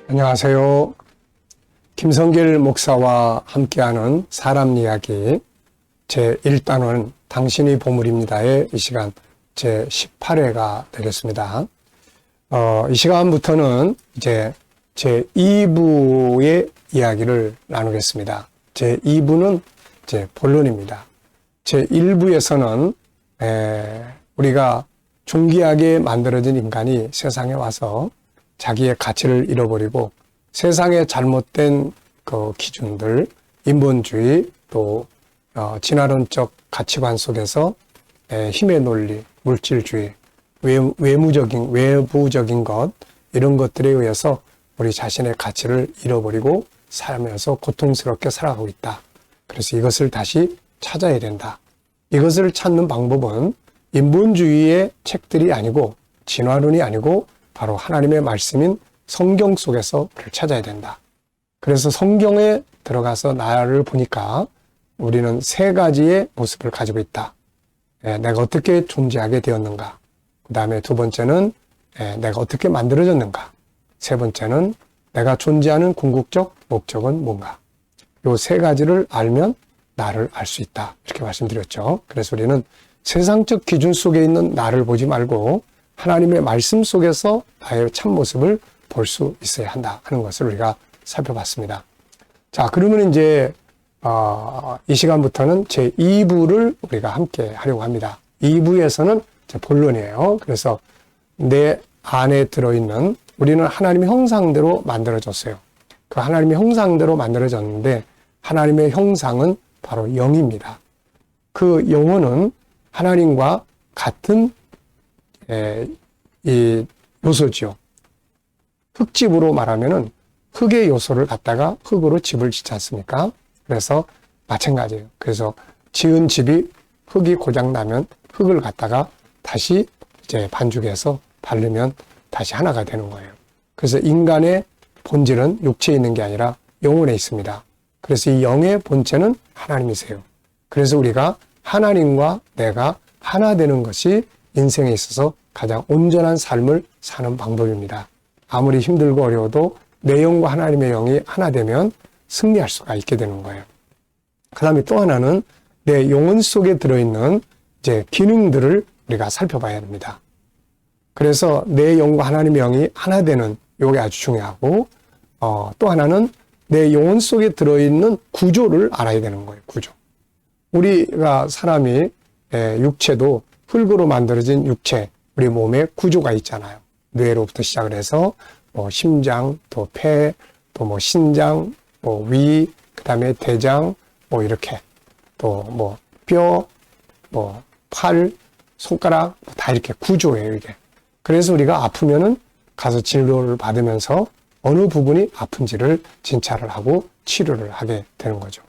안녕하세요. 김성길 목사와 함께하는 사람 이야기 제1단원 당신이 보물입니다의 이 시간 제18회가 되겠습니다. 이 시간부터는 이제 제2부의 이야기를 나누겠습니다. 제2부는 이제 본론입니다. 제1부에서는 우리가 존귀하게 만들어진 인간이 세상에 와서 자기의 가치를 잃어버리고 세상의 잘못된 그 기준들, 인본주의, 또 진화론적 가치관 속에서 힘의 논리, 물질주의, 외부적인 것, 이런 것들에 의해서 우리 자신의 가치를 잃어버리고 살면서 고통스럽게 살아가고 있다. 그래서 이것을 다시 찾아야 된다. 이것을 찾는 방법은 인본주의의 책들이 아니고 진화론이 아니고 바로 하나님의 말씀인 성경 속에서 그를 찾아야 된다. 그래서 성경에 들어가서 나를 보니까 우리는 세 가지의 모습을 가지고 있다. 내가 어떻게 존재하게 되었는가. 그 다음에 두 번째는 내가 어떻게 만들어졌는가. 세 번째는 내가 존재하는 궁극적 목적은 뭔가. 이 세 가지를 알면 나를 알 수 있다. 이렇게 말씀드렸죠. 그래서 우리는 세상적 기준 속에 있는 나를 보지 말고 하나님의 말씀 속에서 나의 참모습을 볼 수 있어야 한다 하는 것을 우리가 살펴봤습니다. 자, 그러면 이제 이 시간부터는 제2부를 우리가 함께 하려고 합니다. 2부에서는 본론이에요. 그래서 내 안에 들어있는 우리는 하나님의 형상대로 만들어졌어요. 그 하나님의 형상대로 만들어졌는데 하나님의 형상은 바로 영입니다. 그 영혼은 하나님과 같은 이 요소지요. 흙집으로 말하면은 흙의 요소를 갖다가 흙으로 집을 짓지 않습니까? 그래서 마찬가지예요. 그래서 지은 집이 흙이 고장 나면 흙을 갖다가 다시 이제 반죽해서 바르면 다시 하나가 되는 거예요. 그래서 인간의 본질은 육체에 있는 게 아니라 영혼에 있습니다. 그래서 이 영의 본체는 하나님이세요. 그래서 우리가 하나님과 내가 하나 되는 것이 인생에 있어서 가장 온전한 삶을 사는 방법입니다. 아무리 힘들고 어려워도 내 영과 하나님의 영이 하나 되면 승리할 수가 있게 되는 거예요. 그 다음에 또 하나는 내 영혼 속에 들어있는 이제 기능들을 우리가 살펴봐야 합니다. 그래서 내 영과 하나님의 영이 하나 되는 요게 아주 중요하고, 또 하나는 내 영혼 속에 들어있는 구조를 알아야 되는 거예요. 구조. 우리가 사람이 육체도 흙으로 만들어진 육체, 우리 몸에 구조가 있잖아요. 뇌로부터 시작을 해서 뭐 심장, 또 폐, 또 뭐 신장, 뭐 위, 그다음에 대장, 뭐 이렇게 또 뭐 뼈, 뭐 팔, 손가락 다 이렇게 구조예요, 이게. 그래서 우리가 아프면은 가서 진료를 받으면서 어느 부분이 아픈지를 진찰을 하고 치료를 하게 되는 거죠.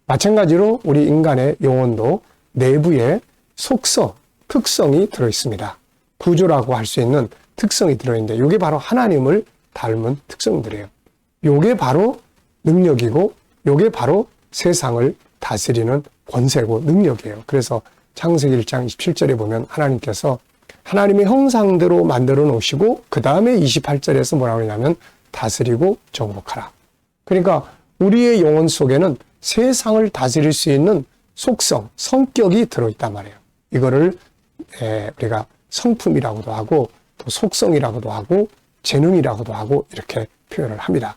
마찬가지로 우리 인간의 영혼도 내부에 속성, 특성이 들어 있습니다. 구조라고 할 수 있는 특성이 들어있는데 이게 바로 하나님을 닮은 특성들이에요. 이게 바로 능력이고 이게 바로 세상을 다스리는 권세고 능력이에요. 그래서 창세기 1장 27절에 보면 하나님께서 하나님의 형상대로 만들어 놓으시고 그 다음에 28절에서 뭐라고 하냐면 다스리고 정복하라. 그러니까 우리의 영혼 속에는 세상을 다스릴 수 있는 속성, 성격이 들어있단 말이에요. 이거를 우리가 성품이라고도 하고 또 속성이라고도 하고 재능이라고도 하고 이렇게 표현을 합니다.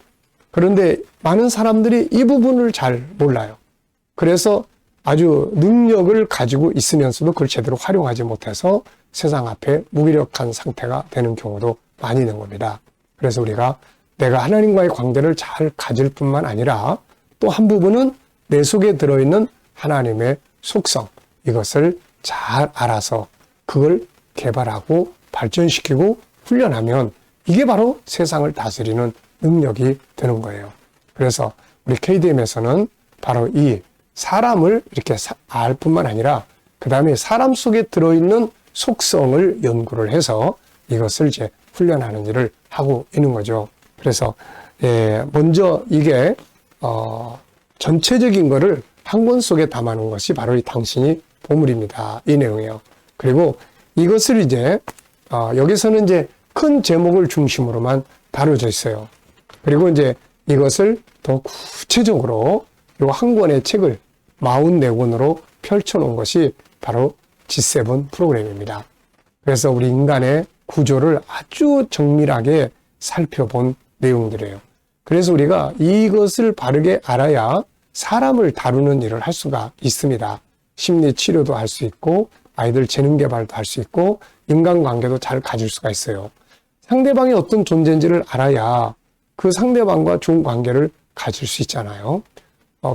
그런데 많은 사람들이 이 부분을 잘 몰라요. 그래서 아주 능력을 가지고 있으면서도 그걸 제대로 활용하지 못해서 세상 앞에 무기력한 상태가 되는 경우도 많이 있는 겁니다. 그래서 우리가 내가 하나님과의 관계를 잘 가질 뿐만 아니라 또 한 부분은 내 속에 들어있는 하나님의 속성, 이것을 잘 알아서 그걸 개발하고 발전시키고 훈련하면 이게 바로 세상을 다스리는 능력이 되는 거예요. 그래서 우리 KDM에서는 바로 이 사람을 이렇게 알 뿐만 아니라 그 다음에 사람 속에 들어있는 속성을 연구를 해서 이것을 이제 훈련하는 일을 하고 있는 거죠. 그래서 먼저 이게 전체적인 거를 한 권 속에 담아놓은 것이 바로 이 당신이 보물입니다. 이 내용이에요. 그리고 이것을 이제 여기서는 이제 큰 제목을 중심으로만 다뤄져 있어요. 그리고 이제 이것을 더 구체적으로 요 한 권의 책을 44권으로 펼쳐놓은 것이 바로 G7 프로그램입니다. 그래서 우리 인간의 구조를 아주 정밀하게 살펴본 내용들이에요. 그래서 우리가 이것을 바르게 알아야 사람을 다루는 일을 할 수가 있습니다. 심리 치료도 할 수 있고 아이들 재능 개발도 할 수 있고 인간관계도 잘 가질 수가 있어요. 상대방이 어떤 존재인지를 알아야 그 상대방과 좋은 관계를 가질 수 있잖아요.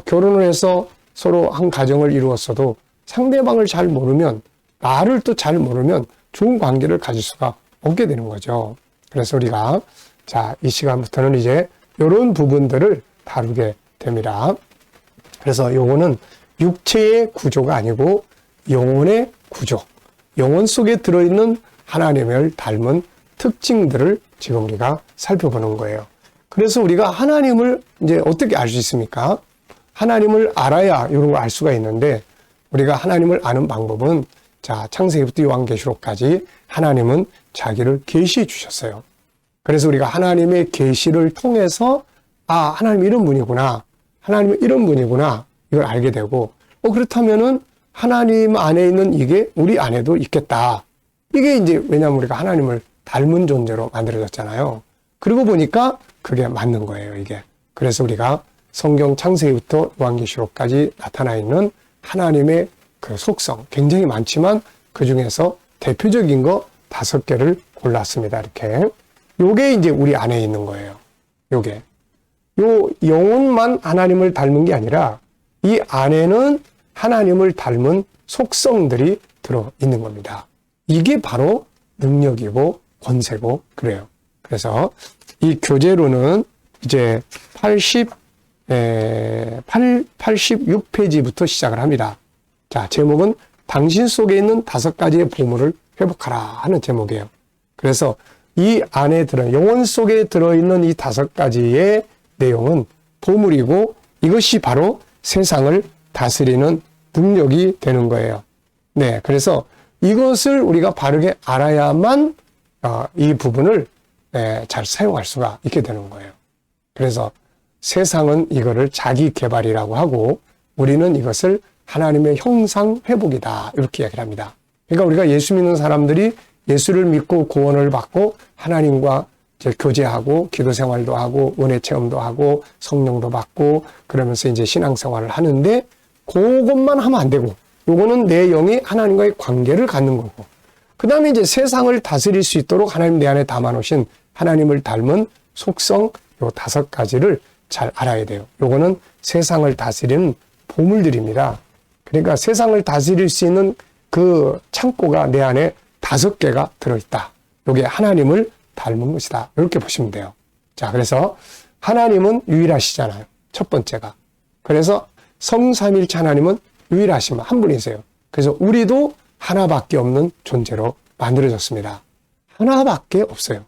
결혼을 해서 서로 한 가정을 이루었어도 상대방을 잘 모르면, 나를 또 잘 모르면 좋은 관계를 가질 수가 없게 되는 거죠. 그래서 우리가 이 시간부터는 이제 이런 부분들을 다루게 됩니다. 그래서 요거는 육체의 구조가 아니고 영혼의 구조, 영혼 속에 들어있는 하나님을 닮은 특징들을 지금 우리가 살펴보는 거예요. 그래서 우리가 하나님을 이제 어떻게 알 수 있습니까? 하나님을 알아야 이런 걸 알 수가 있는데, 우리가 하나님을 아는 방법은 창세기부터 요한계시록까지 하나님은 자기를 계시해 주셨어요. 그래서 우리가 하나님의 계시를 통해서 하나님 이런 분이구나, 하나님은 이런 분이구나, 이걸 알게 되고, 그렇다면은 하나님 안에 있는 이게 우리 안에도 있겠다. 이게 이제 왜냐하면 우리가 하나님을 닮은 존재로 만들어졌잖아요. 그러고 보니까 그게 맞는 거예요, 이게. 그래서 우리가 성경 창세기부터 요한계시록까지 나타나 있는 하나님의 그 속성 굉장히 많지만 그 중에서 대표적인 거 5개를 골랐습니다. 이렇게. 요게 이제 우리 안에 있는 거예요. 요게. 요 영혼만 하나님을 닮은 게 아니라 이 안에는 하나님을 닮은 속성들이 들어 있는 겁니다. 이게 바로 능력이고 권세고 그래요. 그래서 이 교재로는 이제 86페이지부터 시작을 합니다. 제목은 당신 속에 있는 5가지의 보물을 회복하라 하는 제목이에요. 그래서 이 안에 영혼 속에 들어있는 이 5가지의 내용은 보물이고 이것이 바로 세상을 다스리는 능력이 되는 거예요. 네, 그래서 이것을 우리가 바르게 알아야만 이 부분을 잘 사용할 수가 있게 되는 거예요. 그래서 세상은 이거를 자기 개발이라고 하고 우리는 이것을 하나님의 형상 회복이다 이렇게 이야기를 합니다. 그러니까 우리가 예수 믿는 사람들이 예수를 믿고 구원을 받고 하나님과 이제 교제하고 기도 생활도 하고 은혜 체험도 하고 성령도 받고 그러면서 이제 신앙생활을 하는데 그것만 하면 안 되고 요거는 내 영이 하나님과의 관계를 갖는 거고 그 다음에 이제 세상을 다스릴 수 있도록 하나님 내 안에 담아놓으신 하나님을 닮은 속성 요 5가지를 잘 알아야 돼요. 요거는 세상을 다스리는 보물들입니다. 그러니까 세상을 다스릴 수 있는 그 창고가 내 안에 5개가 들어있다. 요게 하나님을 닮은 것이다. 이렇게 보시면 돼요. 그래서 하나님은 유일하시잖아요. 첫 번째가. 그래서 성삼일체 하나님은 유일하신 한 분이세요. 그래서 우리도 하나밖에 없는 존재로 만들어졌습니다. 하나밖에 없어요.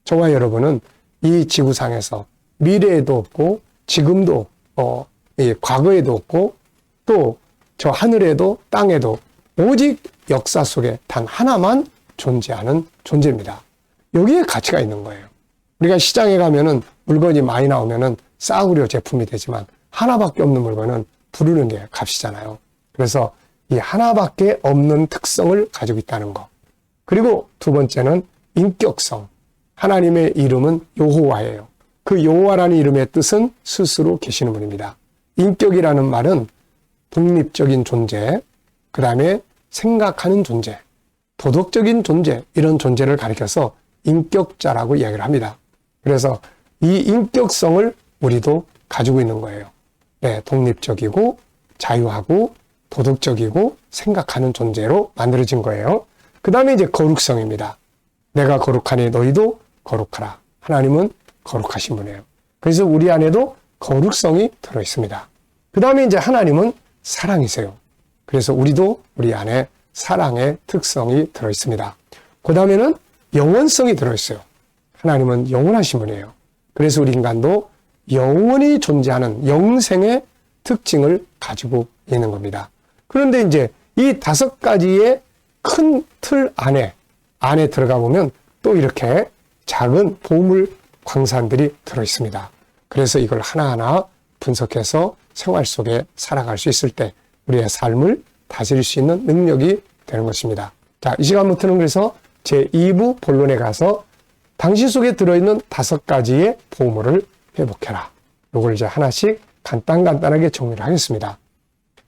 저와 여러분은 이 지구상에서 미래에도 없고 지금도 과거에도 없고 또 저 하늘에도 땅에도 오직 역사 속에 단 하나만 존재하는 존재입니다. 여기에 가치가 있는 거예요. 우리가 시장에 가면은 물건이 많이 나오면은 싸구려 제품이 되지만 하나밖에 없는 물건은 부르는 게 값이잖아요. 그래서 이 하나밖에 없는 특성을 가지고 있다는 거. 그리고 두 번째는 인격성. 하나님의 이름은 여호와예요. 그 여호와라는 이름의 뜻은 스스로 계시는 분입니다. 인격이라는 말은 독립적인 존재, 그 다음에 생각하는 존재, 도덕적인 존재 이런 존재를 가리켜서 인격자라고 이야기를 합니다. 그래서 이 인격성을 우리도 가지고 있는 거예요. 네, 독립적이고 자유하고 도덕적이고 생각하는 존재로 만들어진 거예요. 그 다음에 이제 거룩성입니다. 내가 거룩하니 너희도 거룩하라. 하나님은 거룩하신 분이에요. 그래서 우리 안에도 거룩성이 들어있습니다. 그 다음에 이제 하나님은 사랑이세요. 그래서 우리도 우리 안에 사랑의 특성이 들어있습니다. 그 다음에는 영원성이 들어있어요. 하나님은 영원하신 분이에요. 그래서 우리 인간도 영원히 존재하는 영생의 특징을 가지고 있는 겁니다. 그런데 이제 이 5가지의 큰 틀 안에 들어가 보면 또 이렇게 작은 보물 광산들이 들어 있습니다. 그래서 이걸 하나하나 분석해서 생활 속에 살아갈 수 있을 때 우리의 삶을 다스릴 수 있는 능력이 되는 것입니다. 자, 이 시간부터는 그래서 제2부 본론에 가서 당신 속에 들어있는 5가지의 보물을 회복해라. 요걸 이제 하나씩 간단하게 정리를 하겠습니다.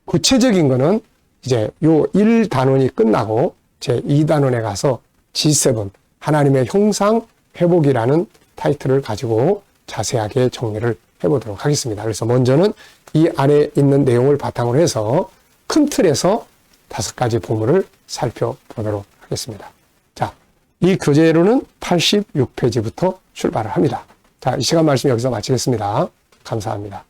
구체적인 거는 이제 요 1단원이 끝나고 제2단원에 가서 G7 하나님의 형상 회복이라는 타이틀을 가지고 자세하게 정리를 해보도록 하겠습니다. 그래서 먼저는 이 안에 있는 내용을 바탕으로 해서 큰 틀에서 5가지 보물을 살펴보도록 하겠습니다. 자, 이 교재로는 86페이지부터 출발을 합니다. 자, 이 시간 말씀 여기서 마치겠습니다. 감사합니다.